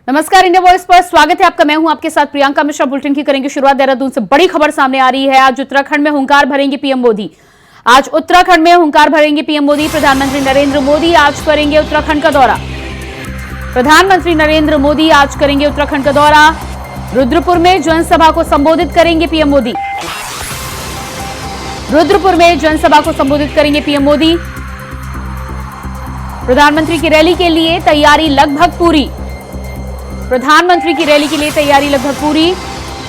नमस्कार, India voice पर स्वागत है आपका। मैं हूं आपके साथ प्रियंका मिश्रा। बुलेटिन की करेंगे शुरुआत। देहरादून से बड़ी खबर सामने आ रही है। आज उत्तराखंड में हुंकार भरेंगे पीएम मोदी। आज उत्तराखंड में हुंकार भरेंगे पीएम मोदी। प्रधानमंत्री नरेंद्र मोदी आज करेंगे उत्तराखंड का दौरा। प्रधानमंत्री नरेंद्र मोदी आज करेंगे उत्तराखंड का दौरा। रुद्रपुर में जनसभा को संबोधित करेंगे पीएम मोदी। रुद्रपुर में जनसभा को संबोधित करेंगे पीएम मोदी। प्रधानमंत्री की रैली के लिए तैयारी लगभग पूरी। प्रधानमंत्री की रैली के लिए तैयारी लगभग पूरी।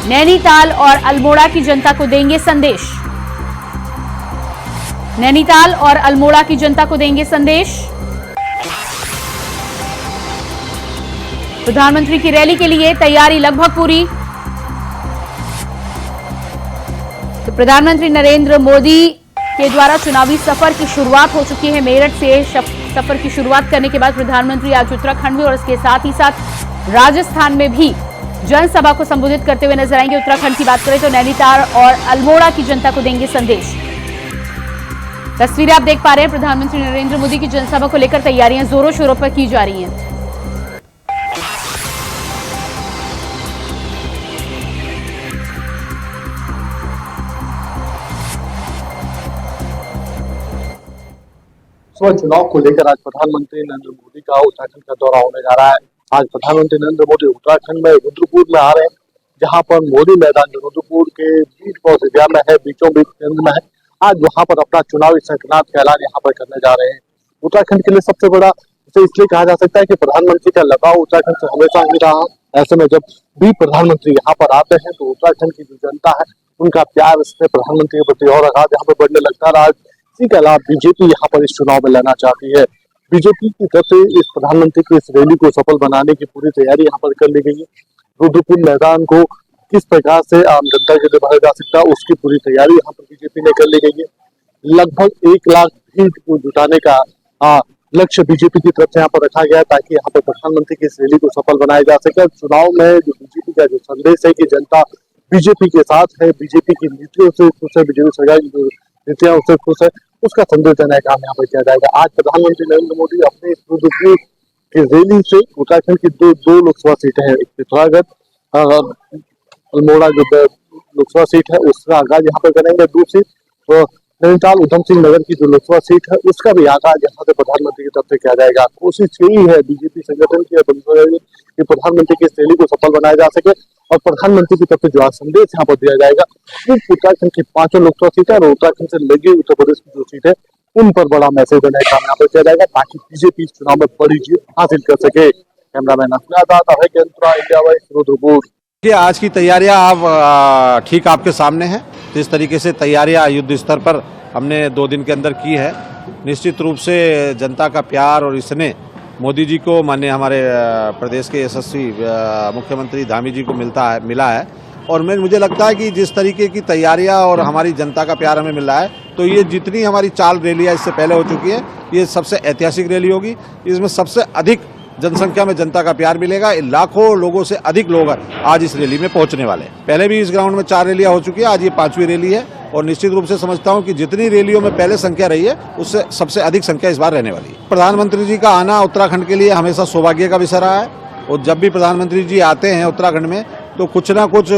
नैनीताल और अल्मोड़ा की जनता को देंगे संदेश। नैनीताल और अल्मोड़ा की जनता को देंगे संदेश। प्रधानमंत्री की रैली के लिए तैयारी लगभग पूरी। तो प्रधानमंत्री नरेंद्र मोदी के द्वारा चुनावी सफर की शुरुआत हो चुकी है। मेरठ से सफर की शुरुआत करने के बाद प्रधानमंत्री आज उत्तराखंड में और इसके साथ ही साथ राजस्थान में भी जनसभा को संबोधित करते हुए नजर आएंगे। उत्तराखंड की बात करें तो नैनीताल और अल्मोड़ा की जनता को देंगे संदेश। तस्वीरें आप देख पा रहे हैं। प्रधानमंत्री नरेंद्र मोदी की जनसभा को लेकर तैयारियां जोरों शोरों पर की जा रही हैं। चुनाव को लेकर आज प्रधानमंत्री नरेंद्र मोदी का उत्तराखंड का दौरा होने जा रहा है। आज प्रधानमंत्री नरेंद्र मोदी उत्तराखंड में रुद्रपुर में आ रहे हैं, जहां पर मोदी मैदान जो रुद्रपुर के बीच बहुत एरिया में है, बीचों बीच केंद्र में है। आज वहां पर अपना चुनावी संकल्प का ऐलान यहाँ पर करने जा रहे हैं। उत्तराखंड के लिए सबसे बड़ा इसे इसलिए कहा जा सकता है कि प्रधानमंत्री का लगाव उत्तराखंड से हमेशा ही रहा। ऐसे में जब भी प्रधानमंत्री यहाँ पर आते हैं तो उत्तराखंड की जो जनता है उनका प्यार इससे प्रधानमंत्री के प्रति और आगाज यहाँ पर बढ़ने लगता है। आज इसी का लाभ बीजेपी यहाँ पर इस चुनाव में लेना चाहती है। बीजेपी की तरफ से इस प्रधानमंत्री की इस रैली को सफल बनाने की पूरी तैयारी यहाँ पर कर ली गई है। रुद्रपुर मैदान को किस प्रकार से आम जनता के लिए भरा जा सकता है उसकी पूरी तैयारी यहाँ पर बीजेपी ने कर ली गई है। लगभग 1 लाख भीड़ को जुटाने का लक्ष्य बीजेपी की तरफ से यहाँ पर रखा गया है, ताकि यहाँ पर प्रधानमंत्री की इस रैली को सफल बनाया जा सके। चुनाव में जो बीजेपी का जो संदेश है कि जनता बीजेपी के साथ है, बीजेपी की नीतियों से खुश है, बीजेपी सरकार की जो नीतियां उससे खुश है, उसका संदेश देने का काम यहाँ पर किया जाएगा। आज प्रधानमंत्री नरेंद्र मोदी अपने रुद्रपुर की रैली से उत्तराखंड की दो लोकसभा सीटें हैं, पिथौरागढ़ अल्मोड़ा जो लोकसभा सीट है उसका आगाज यहाँ पर करेंगे। दूसरी नैनीताल उधम सिंह नगर की जो लोकसभा सीट है उसका भी आगाज यहाँ से प्रधानमंत्री की तरफ से किया जाएगा। कोशिश यही है बीजेपी संगठन की कि प्रधानमंत्री की इस रैली को सफल बनाया जा सके और प्रधानमंत्री की तरफ से जो संदेश यहाँ पर दिया जाएगा उत्तराखंड की 5 लोकसभा सीटें और उत्तराखंड से लगी उत्तर प्रदेश की जो सीट है उन पर बड़ा मैसेज देने का काम यहाँ पर किया जाएगा, ताकि बीजेपी इस चुनाव में बड़ी जीत हासिल कर सके। Cameraman India voice Rudrapur. आज की तैयारियां आप ठीक आपके सामने हैं। जिस तरीके से तैयारियां युद्ध स्तर पर हमने 2 दिन के अंदर की है, निश्चित रूप से जनता का प्यार और इसने मोदी जी को, माननीय हमारे प्रदेश के यशस्वी मुख्यमंत्री धामी जी को मिला है। और मुझे लगता है कि जिस तरीके की तैयारियां और हमारी जनता का प्यार हमें मिल रहा है, तो ये जितनी हमारी चाल रैलियां इससे पहले हो चुकी है, ये सबसे ऐतिहासिक रैली होगी। इसमें सबसे अधिक जनसंख्या में जनता का प्यार मिलेगा। लाखों लोगों से अधिक लोग आज इस रैली में पहुंचने वाले हैं। पहले भी इस ग्राउंड में 4 रैलियां हो चुकी है, आज ये 5वीं रैली है और निश्चित रूप से समझता हूं कि जितनी रैलियों में पहले संख्या रही है उससे सबसे अधिक संख्या इस बार रहने वाली है। प्रधानमंत्री जी का आना उत्तराखंड के लिए हमेशा सौभाग्य का विषय रहा है और जब भी प्रधानमंत्री जी आते हैं उत्तराखंड में तो कुछ ना कुछ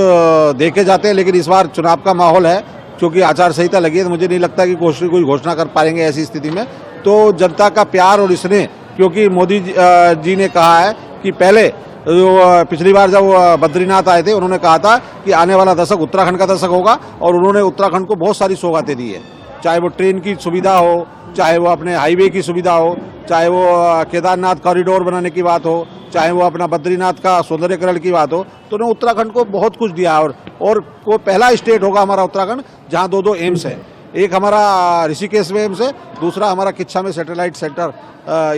देखे जाते हैं। लेकिन इस बार चुनाव का माहौल है, क्योंकि आचार संहिता लगी है, तो मुझे नहीं लगता कि कोई घोषणा कर पाएंगे ऐसी स्थिति में। तो जनता का प्यार और इसने, क्योंकि मोदी जी ने कहा है कि पहले पिछली बार जब बद्रीनाथ आए थे उन्होंने कहा था कि आने वाला दशक उत्तराखंड का दशक होगा और उन्होंने उत्तराखंड को बहुत सारी सौगातें दी है, चाहे वो ट्रेन की सुविधा हो, चाहे वो अपने हाईवे की सुविधा हो, चाहे वो केदारनाथ कॉरिडोर बनाने की बात हो, चाहे वो अपना बद्रीनाथ का सौंदर्यकरण की बात हो। तो उन्होंने उत्तराखंड को बहुत कुछ दिया और वो पहला स्टेट होगा हमारा उत्तराखंड जहाँ 2 एम्स है। एक हमारा ऋषिकेश में एम्स है, दूसरा हमारा किच्छा में सैटेलाइट सेंटर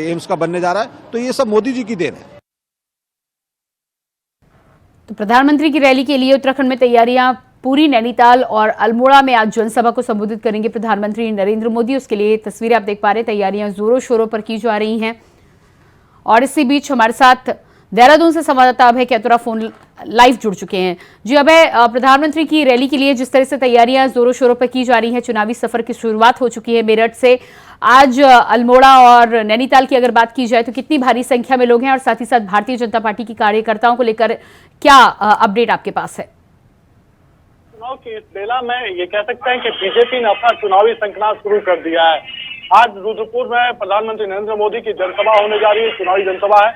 एम्स का बनने जा रहा है। तो ये सब मोदी जी की देन है। तो प्रधानमंत्री की रैली के लिए उत्तराखंड में तैयारियां पूरी। नैनीताल और अल्मोड़ा में आज जनसभा को संबोधित करेंगे प्रधानमंत्री नरेंद्र मोदी। उसके लिए तस्वीरें आप देख पा रहे हैं। तैयारियां जोरों शोरों पर की जा रही हैं और इसी बीच हमारे साथ देहरादून से संवाददाता अभय कैतुरा फोन लाइव जुड़ चुके हैं। जी अभय, प्रधानमंत्री की रैली के लिए जिस तरह से तैयारियां जोरों शोरों पर की जा रही हैं, चुनावी सफर की शुरुआत हो चुकी है मेरठ से, आज अल्मोड़ा और नैनीताल की अगर बात की जाए तो कितनी भारी संख्या में लोग हैं और साथ ही साथ भारतीय जनता पार्टी की कार्यकर्ताओं को लेकर क्या अपडेट आपके पास है? चुनाव की इस बेला में ये कह सकते हैं कि बीजेपी ने अपना चुनावी संकनाद शुरू कर दिया है। आज रुद्रपुर में प्रधानमंत्री नरेंद्र मोदी की जनसभा होने जा रही है, चुनावी जनसभा है।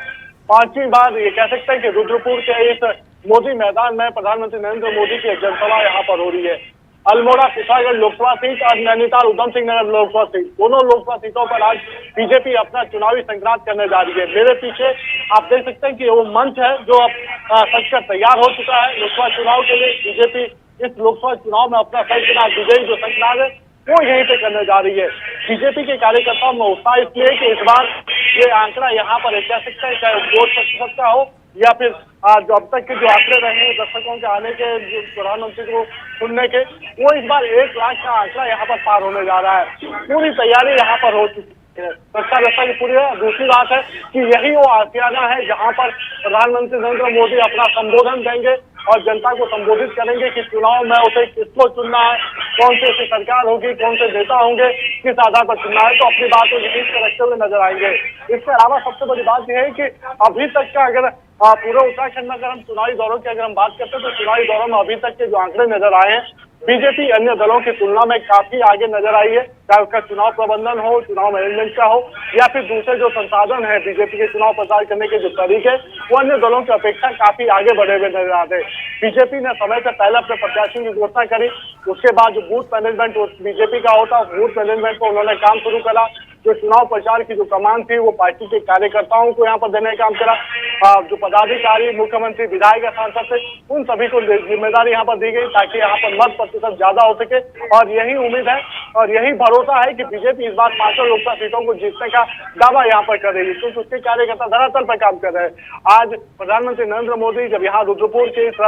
5वीं बार ये कह सकते हैं कि रुद्रपुर के इस मोदी मैदान में प्रधानमंत्री नरेंद्र मोदी की जनसभा यहाँ पर हो रही है। अल्मोड़ा कुशागढ़ लोकसभा सीट और नैनीताल उधम सिंह नगर लोकसभा सीट, दोनों लोकसभा सीटों पर आज बीजेपी अपना चुनावी संक्रांत करने जा रही है। मेरे पीछे आप देख सकते हैं कि वो मंच है जो अब सजकर तैयार हो चुका है लोकसभा चुनाव के लिए। बीजेपी इस लोकसभा चुनाव में अपना संकनाद, विजयी जो संकनाद है वो यहीं पे करने जा रही है। बीजेपी के कार्यकर्ताओं में उत्साह इसलिए कि इस बार ये आंकड़ा यहाँ पर कह सकते हैं, चाहे वोट प्रतिशत का हो या फिर जो अब तक के जो आंकड़े रहे हैं दर्शकों के आने के, जो प्रधानमंत्री को सुनने के, वो इस बार 1 लाख का आंकड़ा यहाँ पर पार होने जा रहा है। पूरी तैयारी यहाँ पर हो चुकी है, सुरक्षा व्यवस्था की पूरी है। दूसरी बात है कि यही वो आशियाना है जहाँ पर प्रधानमंत्री नरेंद्र मोदी अपना संबोधन देंगे और जनता को संबोधित करेंगे कि चुनाव में उसे किसको चुनना है, कौन सी सरकार होगी, कौन से नेता होंगे, किस आधार पर चुनना है। तो अपनी बात को यहीं से रखते हुए नजर आएंगे। इसके अलावा सबसे बड़ी बात यह है कि अभी तक का अगर पूरे उत्तराखंड में अगर हम चुनावी दौरों की अगर हम बात करते हैं तो चुनावी दौरों में अभी तक के जो आंकड़े नजर आए हैं, बीजेपी अन्य दलों की तुलना में काफी आगे नजर आई है। चाहे उसका चुनाव प्रबंधन हो, चुनाव मैनेजमेंट का हो या फिर दूसरे जो संसाधन है बीजेपी के चुनाव प्रचार करने के जो तरीके, वो अन्य दलों की अपेक्षा काफी आगे बढ़े हुए नजर आते हैं। बीजेपी ने समय से पहले अपने प्रत्याशियों की घोषणा करी, उसके बाद जो बूथ मैनेजमेंट बीजेपी का होता है, बूथ मैनेजमेंट को उन्होंने काम शुरू करा। जो चुनाव प्रचार की जो कमान थी वो पार्टी के कार्यकर्ताओं को यहाँ पर देने का काम करा। जो पदाधिकारी, मुख्यमंत्री, विधायक, सांसद थे, उन सभी को जिम्मेदारी यहाँ पर दी गई ताकि यहाँ पर मत प्रतिशत ज्यादा हो सके। और यही उम्मीद है और यही भरोसा है कि बीजेपी इस बार 5 लोकसभा सीटों को जीतने का दावा यहाँ पर कर रही है, क्योंकि उसके कार्यकर्ता धरातल पर काम कर रहे हैं। आज प्रधानमंत्री नरेंद्र मोदी जब यहाँ रुद्रपुर के इस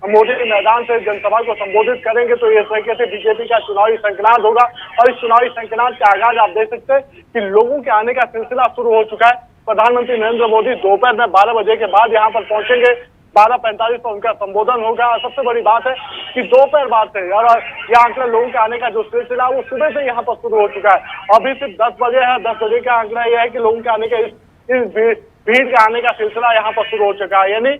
मोदी के मैदान से जनसभा को संबोधित करेंगे तो इस तरीके से बीजेपी का चुनावी संकनाद होगा। और इस चुनावी संकनाद के आगाज आप देख सकते हैं कि लोगों के आने का सिलसिला शुरू हो चुका है। प्रधानमंत्री नरेंद्र मोदी दोपहर में 12 बजे के बाद यहाँ पर पहुंचेंगे। 12:45 पर उनका संबोधन होगा। सबसे बड़ी बात है कि दोपहर बाद से और यहाँ आंकड़ा लोगों के आने का जो सिलसिला वो सुबह से यहाँ पर शुरू हो चुका है। अभी सिर्फ 10 बजे है, 10 बजे का आंकड़ा यह है कि लोगों के आने का इस भीड़ के आने का सिलसिला यहाँ पर शुरू हो चुका है। यानी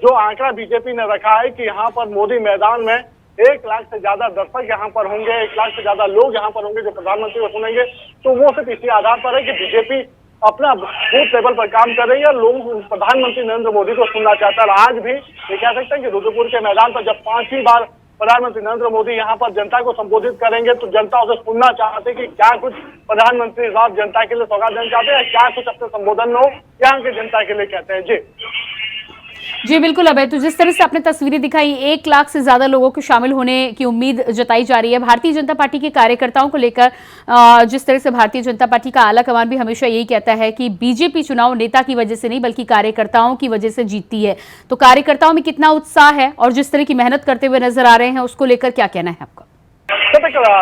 जो आंकड़ा बीजेपी ने रखा है कि यहाँ पर मोदी मैदान में 1 लाख से ज्यादा दर्शक यहाँ पर होंगे, 1 लाख से ज्यादा लोग यहाँ पर होंगे जो प्रधानमंत्री को सुनेंगे, तो वो सिर्फ इसी आधार पर है कि बीजेपी अपना बूथ लेवल पर काम कर रही है। लोग प्रधानमंत्री नरेंद्र मोदी को सुनना चाहता है। आज भी ये कह सकते हैं कि रुद्रपुर के मैदान पर जब 5वीं बार प्रधानमंत्री नरेंद्र मोदी यहाँ पर जनता को संबोधित करेंगे तो जनता उसे सुनना चाहते हैं कि क्या कुछ प्रधानमंत्री साहब जनता के लिए सौगात देना चाहते हैं, क्या कुछ अपने संबोधन में हो यहाँ के जनता के लिए कहते हैं। जी बिल्कुल अभय, तो जिस तरह से आपने तस्वीरें दिखाई, 1 लाख से ज्यादा लोगों को शामिल होने की उम्मीद जताई जा रही है। भारतीय जनता पार्टी के कार्यकर्ताओं को लेकर जिस तरह से भारतीय जनता पार्टी का आला कमान भी हमेशा यही कहता है कि बीजेपी चुनाव नेता की वजह से नहीं बल्कि कार्यकर्ताओं की वजह से जीतती है। तो कार्यकर्ताओं में कितना उत्साह है और जिस तरह की मेहनत करते हुए नजर आ रहे हैं उसको लेकर क्या कहना है आपका?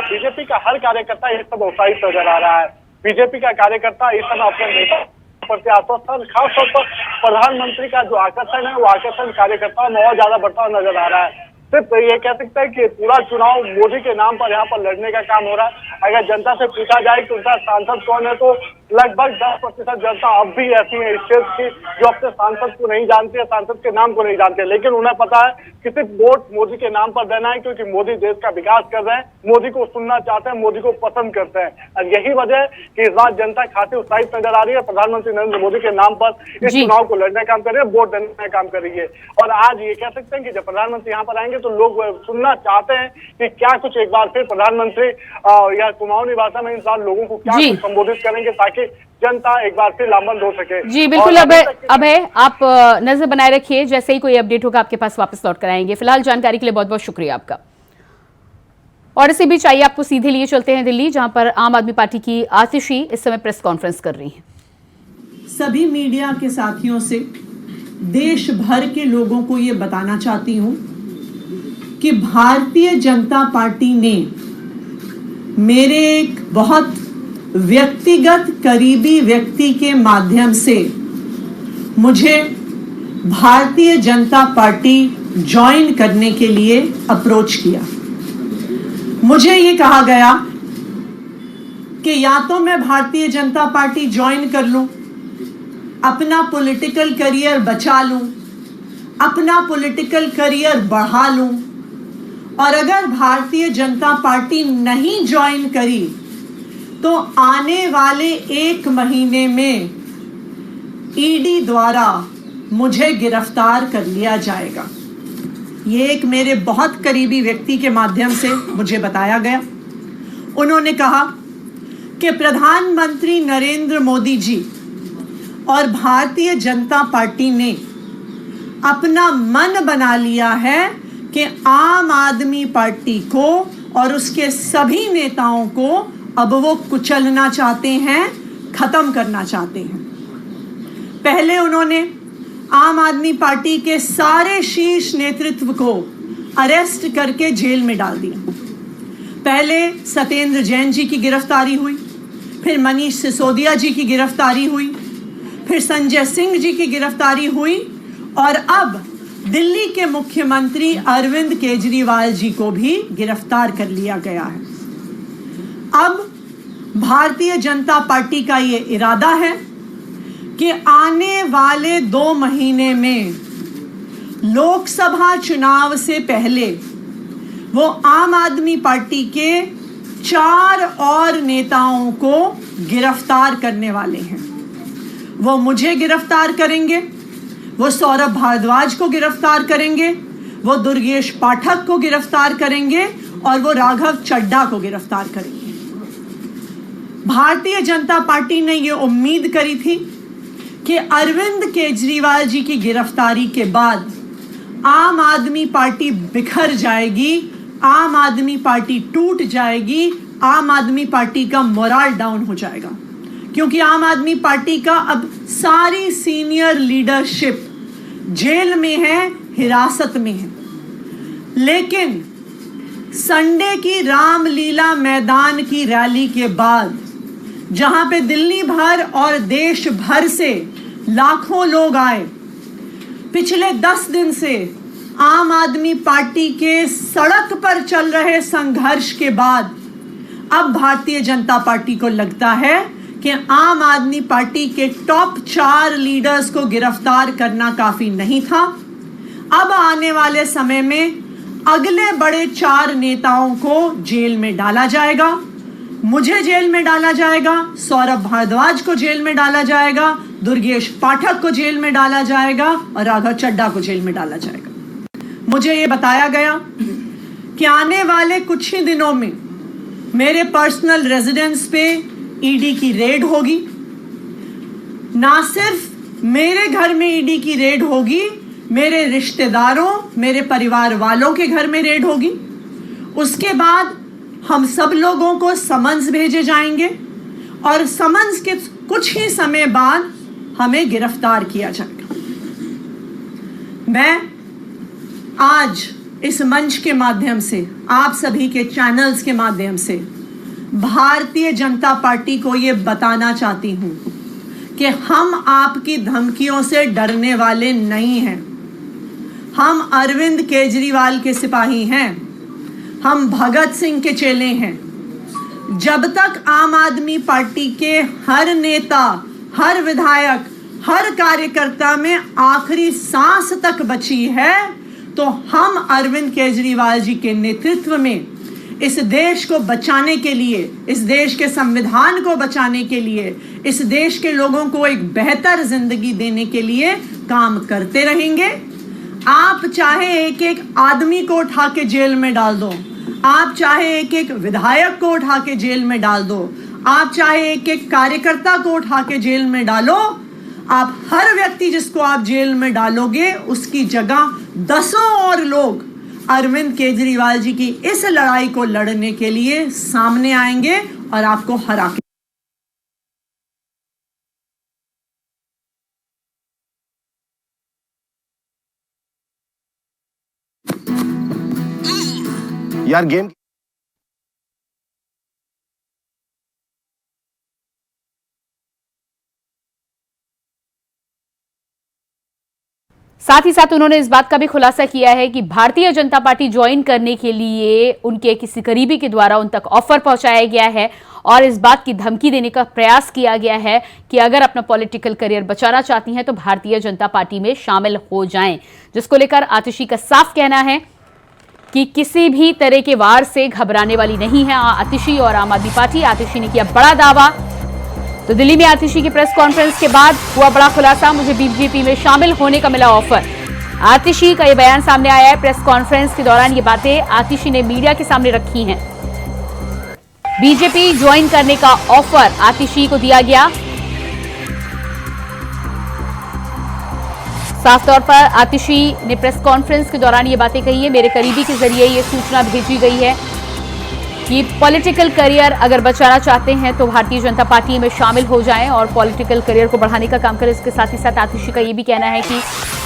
बीजेपी का हर कार्यकर्ता इस समय उत्साहित नजर आ रहा है। बीजेपी का कार्यकर्ता इस समय अपने नेता प्रति आश्वस्त, खासतौर पर प्रधानमंत्री का जो आकर्षण है वो आकर्षण कार्यकर्ताओं में और ज्यादा बढ़ता हुआ नजर आ रहा है। सिर्फ ये कह सकते हैं कि पूरा चुनाव मोदी के नाम पर यहाँ पर लड़ने का काम हो रहा है। अगर जनता से पूछा जाए कि उनका सांसद कौन है तो लगभग 10% जनता अब भी ऐसी है इस क्षेत्र की जो अपने सांसद को नहीं जानती है, सांसद के नाम को नहीं जानते, लेकिन उन्हें पता है कि सिर्फ वोट मोदी के नाम पर देना है क्योंकि मोदी देश का विकास कर रहे हैं, मोदी को सुनना चाहते हैं, मोदी को पसंद करते हैं। और यही वजह है कि इस बार जनता खासी उत्साहित नजर आ रही है। प्रधानमंत्री नरेंद्र मोदी के नाम पर इस चुनाव को लड़ने का काम कर रही है, वोट देने का काम कर रही है। और आज ये कह सकते हैं कि जब प्रधानमंत्री यहाँ पर आएंगे तो लोग सुनना चाहते हैं कि क्या कुछ एक बार फिर प्रधानमंत्री या कुमाऊनी भाषा में इंसान लोगों को क्या कुछ संबोधित करेंगे ताकि जनता एक बार फिर लामबंद हो सके। जी बिल्कुल अभय, आप नजर बनाए रखिए, जैसे ही कोई अपडेट होगा आपके पास वापस लौट कर आएंगे। फिलहाल जानकारी के लिए बहुत बहुत शुक्रिया आपका। और इसी बीच आइए आपको सीधे लिए चलते हैं दिल्ली, जहां पर आम आदमी पार्टी की आतिशी इस समय प्रेस कॉन्फ्रेंस कर रही हैं। सभी मीडिया के साथियों से देश भर के लोगों को ये बताना चाहती हूं कि भारतीय जनता पार्टी ने मेरे एक बहुत व्यक्तिगत करीबी व्यक्ति के माध्यम से मुझे भारतीय जनता पार्टी ज्वाइन करने के लिए अप्रोच किया। मुझे ये कहा गया कि या तो मैं भारतीय जनता पार्टी ज्वाइन कर लूं, अपना पॉलिटिकल करियर बचा लूं, अपना पॉलिटिकल करियर बढ़ा लूं, और अगर भारतीय जनता पार्टी नहीं ज्वाइन करी तो आने वाले 1 महीने में ईडी द्वारा मुझे गिरफ्तार कर लिया जाएगा। ये एक मेरे बहुत करीबी व्यक्ति के माध्यम से मुझे बताया गया। उन्होंने कहा कि प्रधानमंत्री नरेंद्र मोदी जी और भारतीय जनता पार्टी ने अपना मन बना लिया है कि आम आदमी पार्टी को और उसके सभी नेताओं को अब वो कुचलना चाहते हैं, खत्म करना चाहते हैं। पहले उन्होंने आम आदमी पार्टी के सारे शीर्ष नेतृत्व को अरेस्ट करके जेल में डाल दिया। पहले सत्येंद्र जैन जी की गिरफ्तारी हुई, फिर मनीष सिसोदिया जी की गिरफ्तारी हुई, फिर संजय सिंह जी की गिरफ्तारी हुई, और अब दिल्ली के मुख्यमंत्री अरविंद केजरीवाल जी को भी गिरफ्तार कर लिया गया है। अब भारतीय जनता पार्टी का ये इरादा है कि आने वाले 2 महीने में लोकसभा चुनाव से पहले वो आम आदमी पार्टी के 4 और नेताओं को गिरफ्तार करने वाले हैं। वो मुझे गिरफ्तार करेंगे, वो सौरभ भारद्वाज को गिरफ्तार करेंगे, वो दुर्गेश पाठक को गिरफ्तार करेंगे, और वो राघव चड्ढा को गिरफ्तार करेंगे। भारतीय जनता पार्टी ने ये उम्मीद करी थी कि अरविंद केजरीवाल जी की गिरफ्तारी के बाद आम आदमी पार्टी बिखर जाएगी, आम आदमी पार्टी टूट जाएगी, आम आदमी पार्टी का मोरल डाउन हो जाएगा, क्योंकि आम आदमी पार्टी का अब सारी सीनियर लीडरशिप जेल में है, हिरासत में है। लेकिन संडे की रामलीला मैदान की रैली के बाद, जहां पे दिल्ली भर और देश भर से लाखों लोग आए, पिछले 10 दिन से आम आदमी पार्टी के सड़क पर चल रहे संघर्ष के बाद अब भारतीय जनता पार्टी को लगता है कि आम आदमी पार्टी के टॉप 4 लीडर्स को गिरफ्तार करना काफी नहीं था। अब आने वाले समय में अगले बड़े 4 नेताओं को जेल में डाला जाएगा। मुझे जेल में डाला जाएगा, सौरभ भारद्वाज को जेल में डाला जाएगा, दुर्गेश पाठक को जेल में डाला जाएगा, और राघव चड्ढा को जेल में डाला जाएगा। मुझे ये बताया गया कि आने वाले कुछ ही दिनों में मेरे पर्सनल रेजिडेंस पे ईडी की रेड होगी। ना सिर्फ मेरे घर में ईडी की रेड होगी, मेरे रिश्तेदारों, मेरे परिवार वालों के घर में रेड होगी। उसके बाद हम सब लोगों को समन्स भेजे जाएंगे, और समन्स के कुछ ही समय बाद हमें गिरफ्तार किया जाएगा। मैं आज इस मंच के माध्यम से, आप सभी के चैनल्स के माध्यम से भारतीय जनता पार्टी को ये बताना चाहती हूं कि हम आपकी धमकियों से डरने वाले नहीं हैं। हम अरविंद केजरीवाल के सिपाही हैं, हम भगत सिंह के चेले हैं। जब तक आम आदमी पार्टी के हर नेता, हर विधायक, हर कार्यकर्ता में आखिरी सांस तक बची है, तो हम अरविंद केजरीवाल जी के नेतृत्व में इस देश को बचाने के लिए, इस देश के संविधान को बचाने के लिए, इस देश के लोगों को एक बेहतर जिंदगी देने के लिए काम करते रहेंगे। आप चाहे एक एक आदमी को उठा के जेल में डाल दो, आप चाहे एक एक विधायक को उठा के जेल में डाल दो, आप चाहे एक एक कार्यकर्ता को उठा के जेल में डालो, आप हर व्यक्ति जिसको आप जेल में डालोगे उसकी जगह 10 और लोग अरविंद केजरीवाल जी की इस लड़ाई को लड़ने के लिए सामने आएंगे और आपको हरा के यार गेम साथ ही साथ उन्होंने इस बात का भी खुलासा किया है कि भारतीय जनता पार्टी ज्वाइन करने के लिए उनके किसी करीबी के द्वारा उन तक ऑफर पहुंचाया गया है और इस बात की धमकी देने का प्रयास किया गया है कि अगर अपना पॉलिटिकल करियर बचाना चाहती हैं तो भारतीय जनता पार्टी में शामिल हो जाएं, जिसको लेकर आतिशी का साफ कहना है कि किसी भी तरह के वार से घबराने वाली नहीं है आतिशी और आम आदमी पार्टी। आतिशी ने किया बड़ा दावा। तो दिल्ली में आतिशी की प्रेस कॉन्फ्रेंस के बाद हुआ बड़ा खुलासा, मुझे बीजेपी में शामिल होने का मिला ऑफर। आतिशी का यह बयान सामने आया है। प्रेस कॉन्फ्रेंस के दौरान ये बातें आतिशी ने मीडिया के सामने रखी हैं। बीजेपी ज्वाइन करने का ऑफर आतिशी को दिया गया। साफ तौर पर आतिशी ने प्रेस कॉन्फ्रेंस के दौरान ये बातें कही है। मेरे करीबी के जरिए ये सूचना भेजी गई है कि पॉलिटिकल करियर अगर बचाना चाहते हैं तो भारतीय जनता पार्टी में शामिल हो जाएं और पॉलिटिकल करियर को बढ़ाने का काम करें। इसके साथ ही साथ आतिशी का ये भी कहना है कि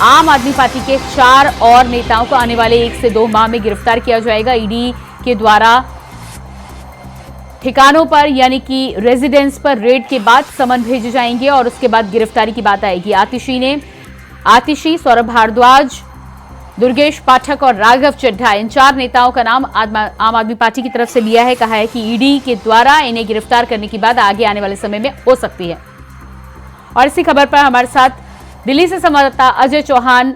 आम आदमी पार्टी के 4 और नेताओं को आने वाले 1 से 2 माह में गिरफ्तार किया जाएगा। ईडी के द्वारा ठिकानों पर यानी कि रेजिडेंस पर रेड के बाद समन भेजे जाएंगे और उसके बाद गिरफ्तारी की बात आएगी। आतिशी, सौरभ भारद्वाज, दुर्गेश पाठक और राघव चड्ढा, इन 4 नेताओं का नाम आम आदमी पार्टी की तरफ से लिया है। कहा है कि ईडी के द्वारा इन्हें गिरफ्तार करने की बात आगे आने वाले समय में हो सकती है। और इसी खबर पर हमारे साथ दिल्ली से संवाददाता अजय चौहान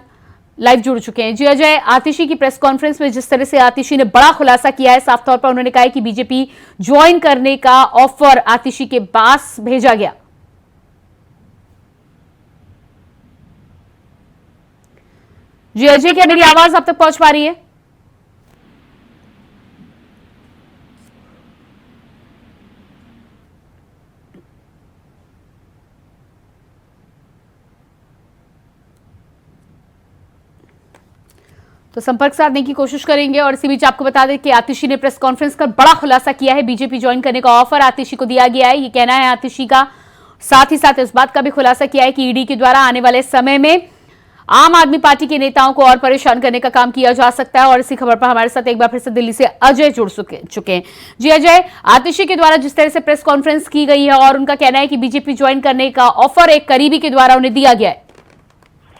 लाइव जुड़ चुके हैं। जी अजय, आतिशी की प्रेस कॉन्फ्रेंस में जिस तरह से आतिशी ने बड़ा खुलासा किया है, साफ तौर पर उन्होंने कहा है कि बीजेपी ज्वाइन करने का ऑफर आतिशी के पास भेजा गया। जी अजय, क्या मेरी आवाज अब तक पहुंच पा रही है? तो संपर्क साधने की कोशिश करेंगे। और इसी बीच आपको बता दें कि आतिशी ने प्रेस कॉन्फ्रेंस कर बड़ा खुलासा किया है। बीजेपी ज्वाइन करने का ऑफर आतिशी को दिया गया है, ये कहना है आतिशी का। साथ ही साथ इस बात का भी खुलासा किया है कि ईडी के द्वारा आने वाले समय में आम आदमी पार्टी के नेताओं को और परेशान करने का काम किया जा सकता है। और इसी खबर पर हमारे साथ एक बार फिर से दिल्ली से अजय जुड़ चुके हैं। जी अजय, आतिशी के द्वारा जिस तरह से प्रेस कॉन्फ्रेंस की गई है और उनका कहना है कि बीजेपी ज्वाइन करने का ऑफर एक करीबी के द्वारा उन्हें दिया गया है।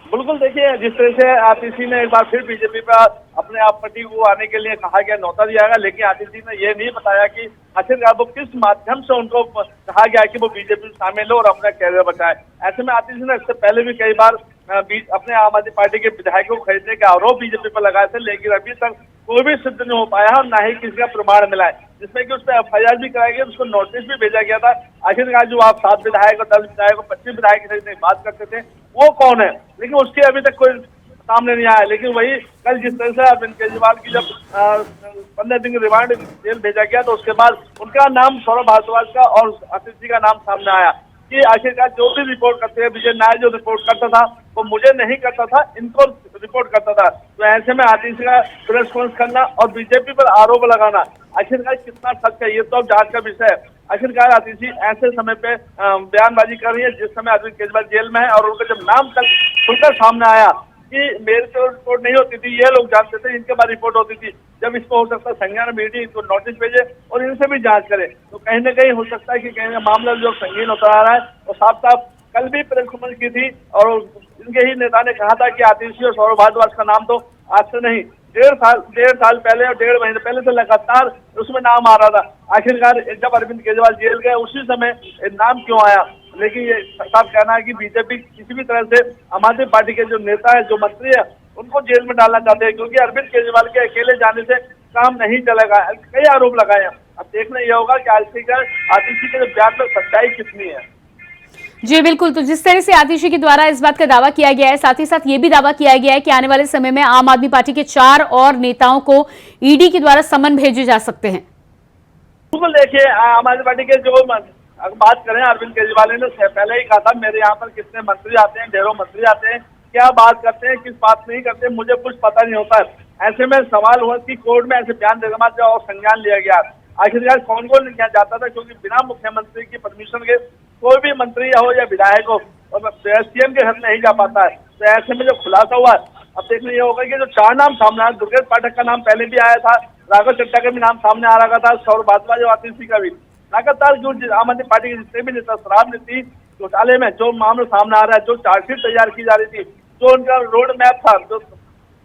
बिल्कुल, देखिए जिस तरह से आतिशी ने एक बार फिर बीजेपी पर अपने आप पार्टी को आने के लिए कहा गया, न्योता दिया गया, लेकिन आतिशी ने यह नहीं बताया कि आखिरकार वो किस माध्यम से उनको कहा गया कि वो बीजेपी में शामिल हो और अपना कैरियर बचाए। ऐसे में आतिशी ने इससे पहले भी कई बार अपने आम आदमी पार्टी के विधायकों को खरीदने के आरोप बीजेपी पर लगाए थे, लेकिन अभी तक कोई भी सिद्ध नहीं हो पाया और ना ही किसी का प्रमाण मिला है, जिसमें कि उस पर FIR भी कराई गई, उसको नोटिस भी भेजा गया था। आखिरकार जो आप 7 विधायक और 10 विधायक और 25 विधायक खरीदने की बात करते थे, वो कौन है, लेकिन उसके अभी तक कोई सामने नहीं आया। लेकिन वही कल जिस तरह से अरविंद केजरीवाल की जब 15 दिन की रिमांड जेल भेजा गया तो उसके बाद उनका नाम, सौरभ भारद्वाज का और आतिशी का नाम सामने आया कि आखिरकार जो भी रिपोर्ट करते हैं, विजय नायर जो रिपोर्ट करता था वो मुझे नहीं करता था, इनको रिपोर्ट करता था। तो ऐसे में आतिशी का प्रेस कॉन्फ्रेंस करना और बीजेपी पर आरोप लगाना आखिरकार कितना सच है, ये तो अब जांच का विषय है। आखिरकार आतिशी ऐसे समय पे बयानबाजी कर रही है जिस समय अरविंद केजरीवाल जेल में है और उनका जब नाम कल खुलकर सामने आया कि मेरे से रिपोर्ट नहीं होती थी, ये लोग जानते थे, इनके बाद रिपोर्ट होती थी। जब इसको हो सकता है संज्ञान में ईडी इनको नोटिस भेजे और इनसे भी जांच करे, तो कहीं ना कहीं हो सकता है कि कहीं मामला जो संगीन होता आ रहा है। और साफ साफ कल भी प्रेस कॉन्फ्रेंस की थी और इनके ही नेता ने कहा था कि आतिशी और सौरभ भारद्वाज का नाम तो आज से नहीं, 1.5 साल पहले और 1.5 महीने पहले से लगातार उसमें नाम आ रहा था। आखिरकार जब अरविंद केजरीवाल जेल गए उसी समय नाम क्यों आया? लेकिन ये साफ कहना है कि बीजेपी किसी भी तरह से आम आदमी पार्टी के जो नेता है, जो मंत्री है, उनको जेल में डालना चाहते हैं, क्योंकि अरविंद केजरीवाल के अकेले जाने से काम नहीं चलेगा। कई आरोप लगाए हैं, अब देखना यह होगा कि आतिशी के बयान में सच्चाई कितनी है। जी बिल्कुल, तो जिस तरह से आतिशी के द्वारा इस बात का दावा किया गया है, साथ ही साथ ये भी दावा किया गया है कि आने वाले समय में आम आदमी पार्टी के 4 और नेताओं को ईडी के द्वारा समन भेजे जा सकते हैं। बिल्कुल, देखिए आम आदमी पार्टी के जो अगर बात करें, अरविंद केजरीवाल ने पहले ही कहा था मेरे यहाँ पर कितने मंत्री आते हैं, ढेरों मंत्री आते हैं, क्या बात करते हैं, किस बात नहीं करते, मुझे कुछ पता नहीं होता है। ऐसे में सवाल हुआ कि कोर्ट में ऐसे बयान देने बाद और संज्ञान लिया गया, आखिरकार कौन नहीं किया जाता था, क्योंकि बिना मुख्यमंत्री की परमिशन के कोई भी मंत्री हो या विधायक हो और CM के घर नहीं जा पाता है। तो ऐसे में जो खुलासा हुआ, अब देखना ये होगा कि जो 4 नाम सामने आया, दुर्गेश पाठक का नाम पहले भी आया था, राघव चड्ढा का भी नाम सामने आ रहा था, सौरभ भारद्वाज और आतिशी का भी लगातार जो आम आदमी पार्टी के जितने भी नेता शराब नीति घोटाले में जो मामला सामने आ रहा है, जो चार्जशीट तैयार की जा रही थी, जो उनका रोड मैप था, जो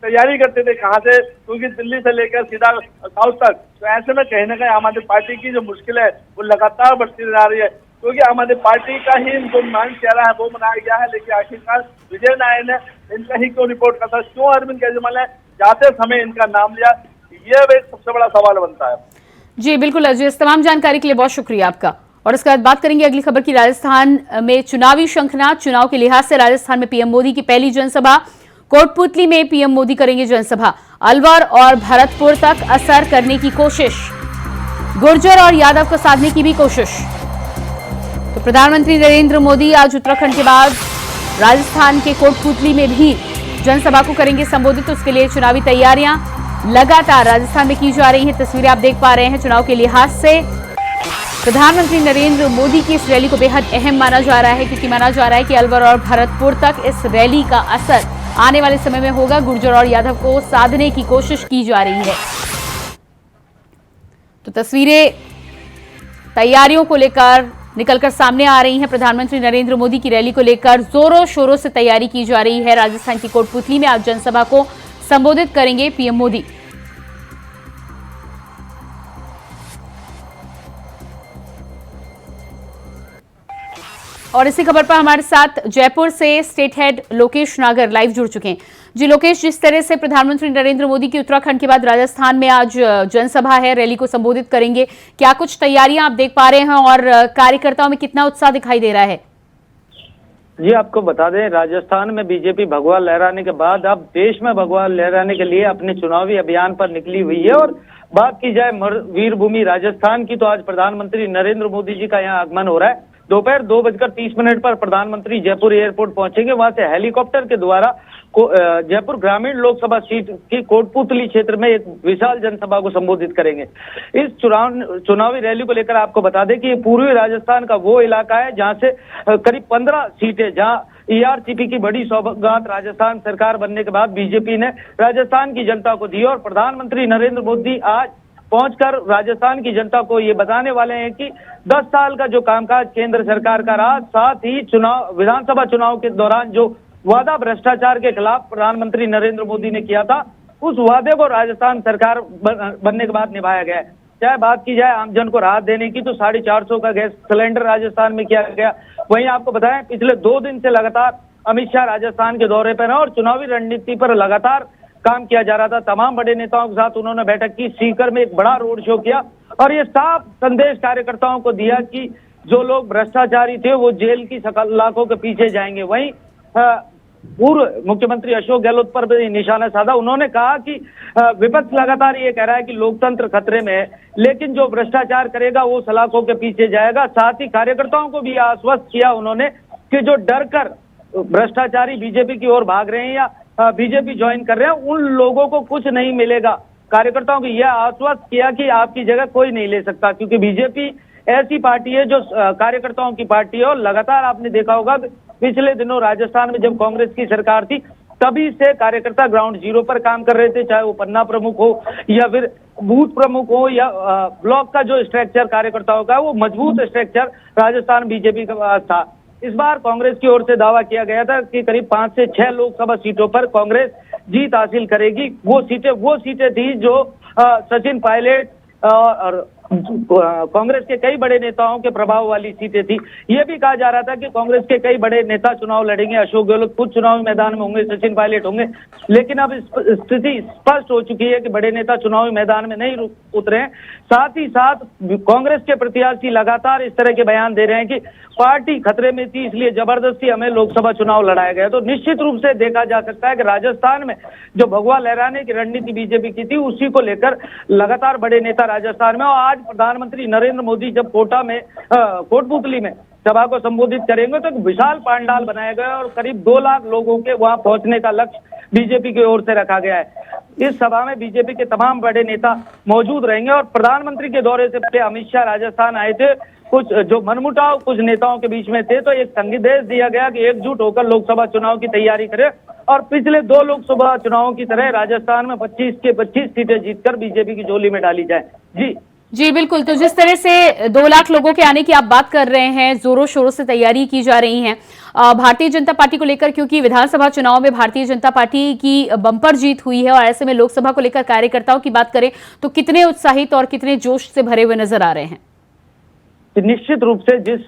तैयारी करते थे कहाँ से, क्योंकि दिल्ली से लेकर सीधा साउथ तक, तो ऐसे में कहीं ना कहीं आम आदमी पार्टी की जो मुश्किल है वो लगातार बढ़ती जा रही है, क्योंकि आम आदमी पार्टी का ही जो मान चेहरा है वो बनाया गया है, लेकिन आखिरकार विजय नायर ने इनका ही क्यों रिपोर्ट करता है, क्यों अरविंद केजरीवाल ने जाते समय इनका नाम लिया, ये एक सबसे बड़ा सवाल बनता है। जी बिल्कुल अजय, इस तमाम जानकारी के लिए बहुत शुक्रिया आपका। और इसके बाद बात करेंगे अगली खबर की। राजस्थान में चुनावी शंखनाद, चुनाव के लिहाज से राजस्थान में पीएम मोदी की पहली जनसभा। कोटपुतली में पीएम मोदी करेंगे जनसभा। अलवर और भरतपुर तक असर करने की कोशिश, गुर्जर और यादव को साधने की भी कोशिश। तो प्रधानमंत्री नरेंद्र मोदी आज उत्तराखंड के बाद राजस्थान के कोटपुतली में भी जनसभा को करेंगे संबोधित। उसके लिए चुनावी तैयारियां लगातार राजस्थान में की जा रही हैं। तस्वीरें आप देख पा रहे हैं। चुनाव के लिहाज से प्रधानमंत्री नरेंद्र मोदी की इस रैली को बेहद अहम माना जा रहा है, क्योंकि माना जा रहा है कि अलवर और भरतपुर तक इस रैली का असर आने वाले समय में होगा। गुर्जर और यादव को साधने की कोशिश की जा रही है। तो तस्वीरें तैयारियों को लेकर निकलकर सामने आ रही हैं। प्रधानमंत्री नरेंद्र मोदी की रैली को लेकर जोरों शोरों से तैयारी की जा रही है। राजस्थान की कोटपुतली में आज जनसभा को संबोधित करेंगे पीएम मोदी। और इसी खबर पर हमारे साथ जयपुर से स्टेट हेड लोकेश नागर लाइव जुड़ चुके हैं। जी लोकेश, जिस तरह से प्रधानमंत्री नरेंद्र मोदी की उत्तराखंड के बाद राजस्थान में आज जनसभा है, रैली को संबोधित करेंगे, क्या कुछ तैयारियां आप देख पा रहे हैं और कार्यकर्ताओं में कितना उत्साह दिखाई दे रहा है? जी आपको बता दें, राजस्थान में बीजेपी भगवा लहराने के बाद अब देश में भगवा लहराने के लिए अपने चुनावी अभियान पर निकली हुई है। और बात की जाए वीर भूमि राजस्थान की, तो आज प्रधानमंत्री नरेंद्र मोदी जी का यहाँ आगमन हो रहा है। दोपहर 2:30 पर प्रधानमंत्री जयपुर एयरपोर्ट पहुंचेंगे। वहां से हेलीकॉप्टर के द्वारा जयपुर ग्रामीण लोकसभा सीट की कोटपुतली क्षेत्र में एक विशाल जनसभा को संबोधित करेंगे। इस चुनावी रैली को लेकर आपको बता दें कि ये पूर्वी राजस्थान का वो इलाका है जहां से करीब 15 सीटें, जहां ईआरसीपी की बड़ी सौगात राजस्थान सरकार बनने के बाद बीजेपी ने राजस्थान की जनता को दी। और प्रधानमंत्री नरेंद्र मोदी आज पहुंचकर राजस्थान की जनता को ये बताने वाले हैं कि 10 साल का जो कामकाज केंद्र सरकार का रहा, साथ ही विधानसभा चुनाव के दौरान जो वादा भ्रष्टाचार के खिलाफ प्रधानमंत्री नरेंद्र मोदी ने किया था, उस वादे को राजस्थान सरकार बनने के बाद निभाया गया है। चाहे बात की जाए आमजन को राहत देने की, तो 450 का गैस सिलेंडर राजस्थान में किया गया। वहीं आपको बताएं, पिछले 2 दिन से लगातार अमित शाह राजस्थान के दौरे पर हैं और चुनावी रणनीति पर लगातार काम किया जा रहा था। तमाम बड़े नेताओं के साथ उन्होंने बैठक की, सीकर में एक बड़ा रोड शो किया और ये साफ संदेश कार्यकर्ताओं को दिया कि जो लोग भ्रष्टाचारी थे वो जेल की सलाखों के पीछे जाएंगे। वहीं पूर्व मुख्यमंत्री अशोक गहलोत पर भी निशाना साधा। उन्होंने कहा कि विपक्ष लगातार ये कह रहा है कि लोकतंत्र खतरे में है, लेकिन जो भ्रष्टाचार करेगा वो सलाखों के पीछे जाएगा। साथ ही कार्यकर्ताओं को भी आश्वस्त किया उन्होंने कि जो डर कर भ्रष्टाचारी बीजेपी की ओर भाग रहे हैं या बीजेपी ज्वाइन कर रहे हैं, उन लोगों को कुछ नहीं मिलेगा। कार्यकर्ताओं को यह आश्वस्त किया कि आपकी जगह कोई नहीं ले सकता, क्योंकि बीजेपी ऐसी पार्टी है जो कार्यकर्ताओं की पार्टी है। और लगातार आपने देखा होगा पिछले दिनों राजस्थान में जब कांग्रेस की सरकार थी, तभी से कार्यकर्ता ग्राउंड जीरो पर काम कर रहे थे, चाहे वो पन्ना प्रमुख हो या फिर बूथ प्रमुख हो या ब्लॉक का जो स्ट्रक्चर कार्यकर्ताओं का, वो मजबूत स्ट्रक्चर राजस्थान बीजेपी का पास था। इस बार कांग्रेस की ओर से दावा किया गया था कि करीब 5 से 6 लोकसभा सीटों पर कांग्रेस जीत हासिल करेगी। वो सीटें थी जो सचिन पायलट और कांग्रेस के कई बड़े नेताओं के प्रभाव वाली सीटें थी। ये भी कहा जा रहा था कि कांग्रेस के कई बड़े नेता चुनाव लड़ेंगे, अशोक गहलोत खुद चुनावी मैदान में होंगे, सचिन पायलट होंगे। लेकिन अब स्थिति स्पष्ट हो चुकी है कि बड़े नेता चुनावी मैदान में नहीं उतरे हैं। साथ ही साथ कांग्रेस के प्रत्याशी लगातार इस तरह के बयान दे रहे हैं कि पार्टी खतरे में थी, इसलिए जबरदस्ती हमें लोकसभा चुनाव लड़ाया गया। तो निश्चित रूप से देखा जा सकता है कि राजस्थान में जो भगवा लहराने की रणनीति बीजेपी की थी, उसी को लेकर लगातार बड़े नेता राजस्थान में। और आज प्रधानमंत्री नरेंद्र मोदी जब कोटपुतली में सभा को संबोधित करेंगे तो एक विशाल पंडाल बनाया गया और करीब 2 लाख लोगों के वहां पहुंचने का लक्ष्य बीजेपी की ओर से रखा गया है। इस सभा में बीजेपी के तमाम बड़े नेता मौजूद रहेंगे। और प्रधानमंत्री के दौरे से पहले अमित शाह राजस्थान आए थे। कुछ जो मनमुटाव कुछ नेताओं के बीच में थे, तो एक संदेश दिया गया कि एकजुट होकर लोकसभा चुनाव की तैयारी करें और पिछले 2 लोकसभा चुनावों की तरह राजस्थान में 25 के 25 सीटें जीतकर बीजेपी की झोली में डाली जाए। जी जी बिल्कुल। तो जिस तरह से 2 लाख लोगों के आने की आप बात कर रहे हैं, जोरों शोरों से तैयारी की जा रही है भारतीय जनता पार्टी को लेकर, क्योंकि विधानसभा चुनाव में भारतीय जनता पार्टी की बम्पर जीत हुई है और ऐसे में लोकसभा को लेकर कार्यकर्ताओं की बात करें तो कितने उत्साहित और कितने जोश से भरे हुए नजर आ रहे हैं? निश्चित रूप से जिस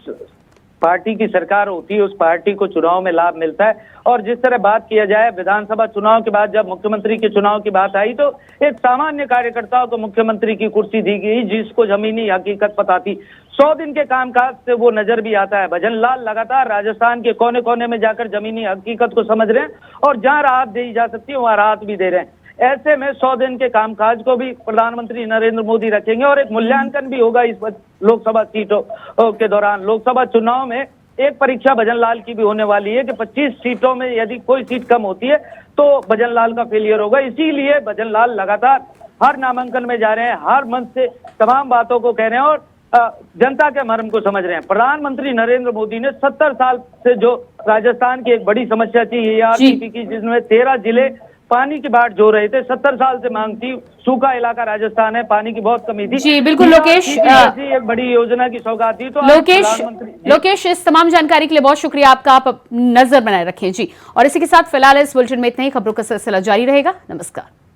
पार्टी की सरकार होती है उस पार्टी को चुनाव में लाभ मिलता है। और जिस तरह बात किया जाए विधानसभा चुनाव के बाद जब मुख्यमंत्री के चुनाव की बात आई तो एक सामान्य कार्यकर्ताओं को मुख्यमंत्री की कुर्सी दी गई जिसको जमीनी हकीकत पता थी। 100 दिन के कामकाज से वो नजर भी आता है। भजन लाल लगातार राजस्थान के कोने कोने में जाकर जमीनी हकीकत को समझ रहे हैं और जहां राहत दी जा सकती है वहां राहत भी दे रहे हैं। ऐसे में 100 दिन के कामकाज को भी प्रधानमंत्री नरेंद्र मोदी रखेंगे और एक मूल्यांकन भी होगा इस लोकसभा सीटों के दौरान। लोकसभा चुनाव में एक परीक्षा भजन लाल की भी होने वाली है कि 25 सीटों में यदि कोई सीट कम होती है तो भजन लाल का फेलियर होगा। इसीलिए भजन लाल लगातार हर नामांकन में जा रहे हैं, हर मंच से तमाम बातों को कह रहे हैं और जनता के मर्म को समझ रहे हैं। प्रधानमंत्री नरेंद्र मोदी ने 70 साल से जो राजस्थान की एक बड़ी समस्या थी ARTP की, जिसमें 13 जिले पानी की बाट जो रहे थे, 70 साल से मांग थी। सूखा इलाका राजस्थान है, पानी की बहुत कमी थी। जी बिल्कुल लोकेश, ऐसी एक बड़ी योजना की सौगात थी। तो लोकेश इस तमाम जानकारी के लिए बहुत शुक्रिया आपका। आप नजर बनाए रखें जी। और इसी के साथ फिलहाल इस बुलेटिन में इतना ही। खबरों का सिलसिला जारी रहेगा। नमस्कार।